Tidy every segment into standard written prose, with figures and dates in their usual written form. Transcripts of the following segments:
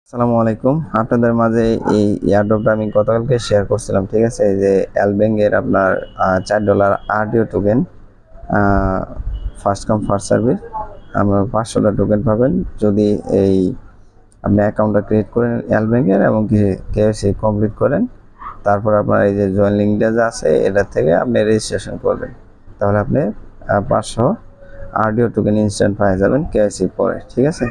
আসসালামু আলাইকুম। আপনাদের মাঝে এই এয়ারড্রপটা আমি গতকালকে শেয়ার করছিলাম, ঠিক আছে? এই যে এলব্যাংক এর আপনার $4 RDO token, first come first service. আপনার 500টা টোকেন পাবেন যদি এই আপনি অ্যাকাউন্টটা ক্রিয়েট করেন এলব্যাংক এর এবং কেওয়াইসি কমপ্লিট করেন। তারপর আপনার এই যে জয়েন লিঙ্কটা যে আছে এটা থেকে আপনি রেজিস্ট্রেশন করবেন, তাহলে আপনি 500 আরডিও টোকেন ইনস্ট্যান্ট পেয়ে যাবেন কেওয়াইসি পরে, ঠিক আছে?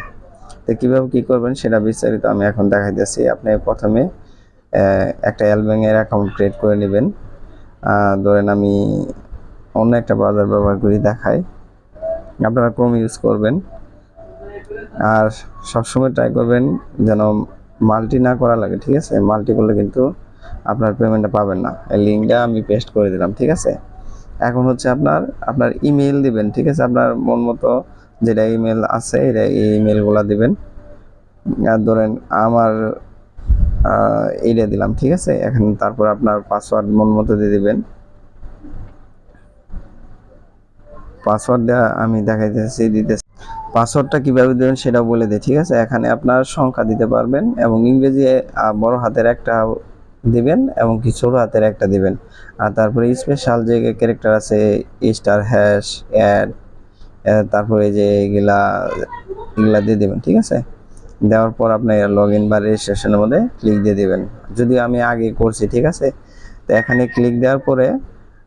তো কীভাবে কী করবেন সেটা বিস্তারিত আমি এখন দেখাইতেছি। আপনি প্রথমে একটা এলব্যাংক এর অ্যাকাউন্ট ক্রিয়েট করে নেবেন। ধরেন আমি অন্য একটা ব্রাউজার ব্যবহার করি, দেখাই। আপনারা ক্রোম ইউজ করবেন আর সবসময় ট্রাই করবেন যেন মাল্টি না করা লাগে, ঠিক আছে? মাল্টি করলে কিন্তু আপনার পেমেন্টটা পাবেন না। এই লিঙ্কটা আমি পেস্ট করে দিলাম, ঠিক আছে? এখন হচ্ছে আপনার ইমেল দিবেন, ঠিক আছে? আপনার মন মতো যেটা ইমেল আছে এটা এই ইমেলগুলো দিবেন। আর ধরেন আমার এইটা দিলাম, ঠিক আছে? এখন তারপর আপনার পাসওয়ার্ড মন মতো দিয়ে দিবেন। পাসওয়ার্ড দেওয়া আমি দেখাইতেছি, দিতেছি। পাসওয়ার্ডটা কিভাবে দেবেন সেটা বলে দিই, ঠিক আছে? এখানে আপনার সংখ্যা দিতে পারবেন এবং ইংরেজি বড় হাতের একটা দিবেন এবং কি ছোট হাতের একটা দিবেন। আর তারপরে স্পেশাল যে ক্যারেক্টার আছে স্টার হ্যাশ অ্যাড, তারপরে যে এগুলা দিয়ে দিবেন, ঠিক আছে? দেওয়ার পর আপনি লগ ইন বা রেজিস্ট্রেশনের মধ্যে ক্লিক দিয়ে দিবেন। যদি আমি আগে করছি, ঠিক আছে? তো এখানে ক্লিক দেওয়ার পরে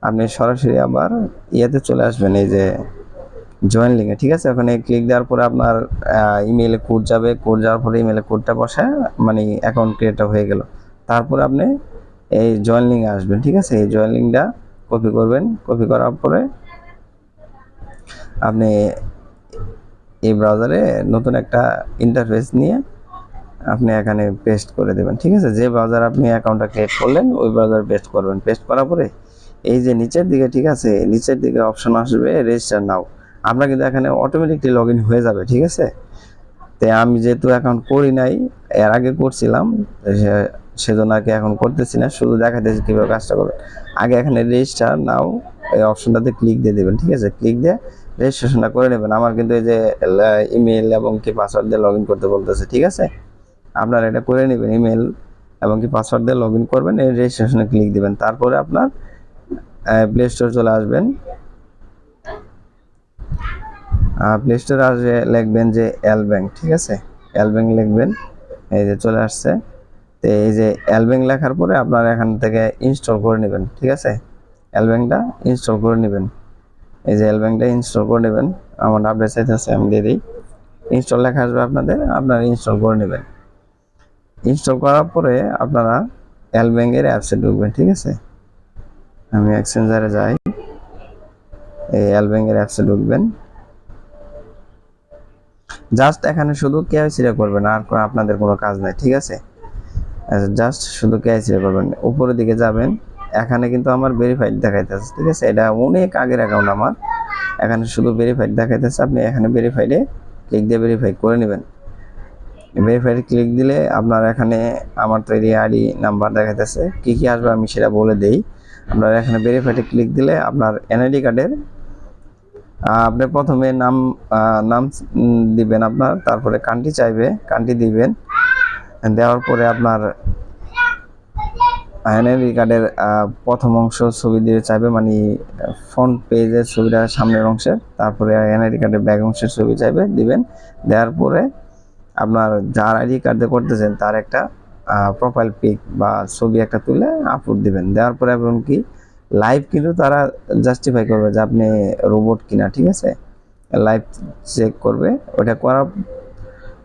আপনি সরাসরি আবার ইয়েতে চলে আসবেন, এই যে জয়েন লিঙ্কে, ঠিক আছে? ওখানে ক্লিক দেওয়ার পরে আপনার ইমেইলে কোড যাবে। কোড যাওয়ার পরে ইমেইলে কোডটা বসায় মানে অ্যাকাউন্ট ক্রিয়েট হয়ে গেল। তারপরে আপনি এই জয়েন লিঙ্কে আসবেন, ঠিক আছে? এই জয়েন লিঙ্কটা কপি করবেন। কপি করার পরে আপনি এই ব্রাউজারে নতুন একটা ইন্টারফেস নিয়ে আপনি এখানে পেস্ট করে দেবেন, ঠিক আছে? যে ব্রাউজার আপনি অ্যাকাউন্টটা ক্রিয়েট করলেন ওই ব্রাউজার পেস্ট করবেন। পেস্ট করার পরে এই যে নিচের দিকে, ঠিক আছে? নিচের দিকে অপশন আসবে রেজিস্টার নাও। আপনার কিন্তু এখানে অটোমেটিকলি লগ ইন হয়ে যাবে, ঠিক আছে? তো আমি যেহেতু অ্যাকাউন্ট করি নাই, এর আগে করছিলাম, সেজন্য আর কি এখন করতেছি না, শুধু দেখাতেছি কীভাবে কাজটা করবেন। আগে এখানে রেজিস্টার নাও এই অপশনটাতে ক্লিক দিয়ে দেবেন, ঠিক আছে? ক্লিক দিয়ে রেজিস্ট্রেশনটা করে নেবেন। আমার কিন্তু এই যে ইমেল এবং কি পাসওয়ার্ড দিয়ে লগ ইন করতে বলতেছে, ঠিক আছে? আপনারা এটা করে নেবেন, ইমেল এবং কি পাসওয়ার্ড দিয়ে লগ ইন করবেন, এই রেজিস্ট্রেশনে ক্লিক দিবেন। তারপরে আপনার প্লে স্টোর চলে আসবেন। প্লে স্টোরে আসে লিখবেন যে এলব্যাংক, ঠিক আছে? এলব্যাংক লিখবেন, এই যে চলে আসছে। তো এই যে এলব্যাংক লেখার পরে আপনার এখান থেকে ইনস্টল করে নেবেন, ঠিক আছে? এলব্যাংকটা ইনস্টল করে নেবেন। এই যে এলব্যাংকটা ইনস্টল করে নেবেন। আমার আপডেট চাইতেছে, আমি দিয়ে দিই। ইনস্টল লেখা আসবে আপনাদের, আপনারা ইনস্টল করে নেবেন। ইনস্টল করার পরে আপনারা এলব্যাংকের অ্যাপসে ঢুকবেন, ঠিক আছে? আমি এক্সচেঞ্জারে যাই, এই এলব্যাংকের অ্যাপসে ঢুকবেন। জাস্ট এখানে শুধু কেওয়াইসিটা করবেন, আর আপনাদের কোনো কাজ নাই, ঠিক আছে? জাস্ট শুধু কেওয়াইসিটা করবেন। উপরের দিকে যাবেন, এখানে কিন্তু আমার ভেরিফাইড দেখাইতেছে, ঠিক আছে? এটা অনেক আগের অ্যাকাউন্ট আমার। এখানে শুধু ভেরিফাইড দেখাইতেছে, আপনি এখানে ভেরিফাইডে ক্লিক দিয়ে ভেরিফাই করে নেবেন। ভেরিফাইডে ক্লিক দিলে আপনার এখানে আমার তৈরি আইডি নাম্বার দেখাইতেছে। কী কী আসবে আমি সেটা বলে দেই। আপনার এখানে ভেরিফাইডে ক্লিক দিলে আপনার এনআইডি কার্ডের আপনি প্রথমে নাম দিবেন আপনার, তারপরে কান্ট্রি চাইবে, কান্ট্রি দিবেন। দেওয়ার পরে আপনার এনআইডি কার্ডের প্রথম অংশ ছবি দিয়ে চাইবে, মানে ফ্রন্ট পেজের ছবিটা সামনের অংশের। তারপরে এনআইডি কার্ডের ব্যাক অংশের ছবি চাইবে, দিবেন। দেওয়ার পরে আপনার যার আইডি কার্ড দিয়ে করতেছেন তার একটা প্রোফাইল পিক বা ছবি একটা তুলে আপলোড দিবেন। দেওয়ার পরে এমনকি লাইভ কিন্তু তারা জাস্টিফাই করবে যে আপনি রোবট কিনা, ঠিক আছে? লাইভ চেক করবে। ওটা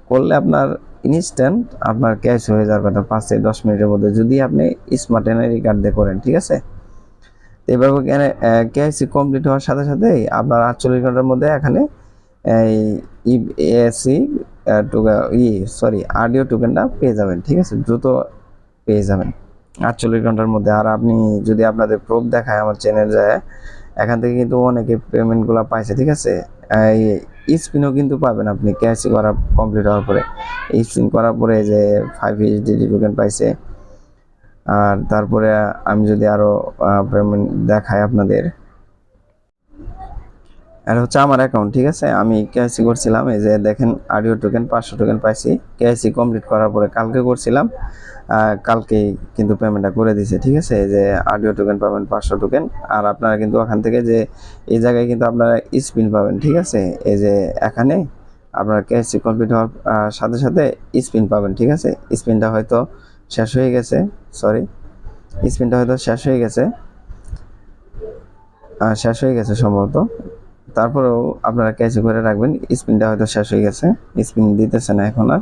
করলে আপনার ইনস্ট্যান্ট আপনার ক্যাশ হয়ে যাওয়ার কথা 5 থেকে 10 মিনিটের মধ্যে, যদি আপনি স্মার্ট এনআইডি কার্ড দিয়ে করেন, ঠিক আছে? এভাবে কেওয়াইসি কমপ্লিট হওয়ার সাথে সাথেই আপনার 48 ঘন্টার মধ্যে এখানে এই এসি আরডিও টোকেনটা পেয়ে যাবেন, ঠিক আছে? দ্রুত পেয়ে যাবেন 48 ঘন্টার মধ্যে। আর আপনি যদি আপনাদের প্রুফ দেখায় আমার চ্যানেল যায়, এখান থেকে কিন্তু অনেকে পেমেন্টগুলো পাইছে, ঠিক আছে? এই স্পিনও কিন্তু পাবেন আপনি কেওয়াইসি করা কমপ্লিট হওয়ার পরে। স্পিন করার পরে যে 5 এইচডি টোকেন পাইছে। আর তারপরে আমি যদি আরও পেমেন্ট দেখাই আপনাদের, এটা হচ্ছে আমার অ্যাকাউন্ট, ঠিক আছে। আমি কেওয়াইসি করছিলাম, এই যে দেখেন অডিও টোকেন 500 টোকেন পাইছি। কেওয়াইসি কমপ্লিট করার পরে কালকে করছিলাম, কালকেই কিন্তু পেমেন্টটা করে দিছে, ঠিক আছে। এই যে অডিও টোকেন পাবেন 500 টোকেন। আর আপনারা কিন্তু ওখান থেকে যে এই জায়গায় কিন্তু আপনারা স্পিন পাবেন, ঠিক আছে। এই যে এখানে আপনারা কেওয়াইসি কমপ্লিট হওয়ার সাথে সাথে স্পিন পাবেন, ঠিক আছে। স্পিনটা হয়তো শেষ হয়ে গেছে, সরি, স্পিনটা হয়তো শেষ হয়ে গেছে, সম্ভবত। তারপরেও আপনারা কেওয়াইসি করে রাখবেন, স্পিনটা হয়তো শেষ হয়ে গেছে, স্পিন দিতেছে না এখন আর।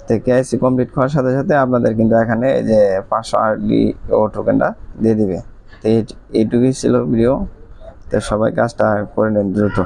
তো কেওয়াইসি কমপ্লিট হওয়ার সাথে সাথে আপনাদের কিন্তু এখানে এই যে 500 আরডি ও টোকেনটা দিয়ে দিবে। তো এইটুকুই ছিল ভিডিও। তো সবাই কাজটা করে নেন দ্রুত।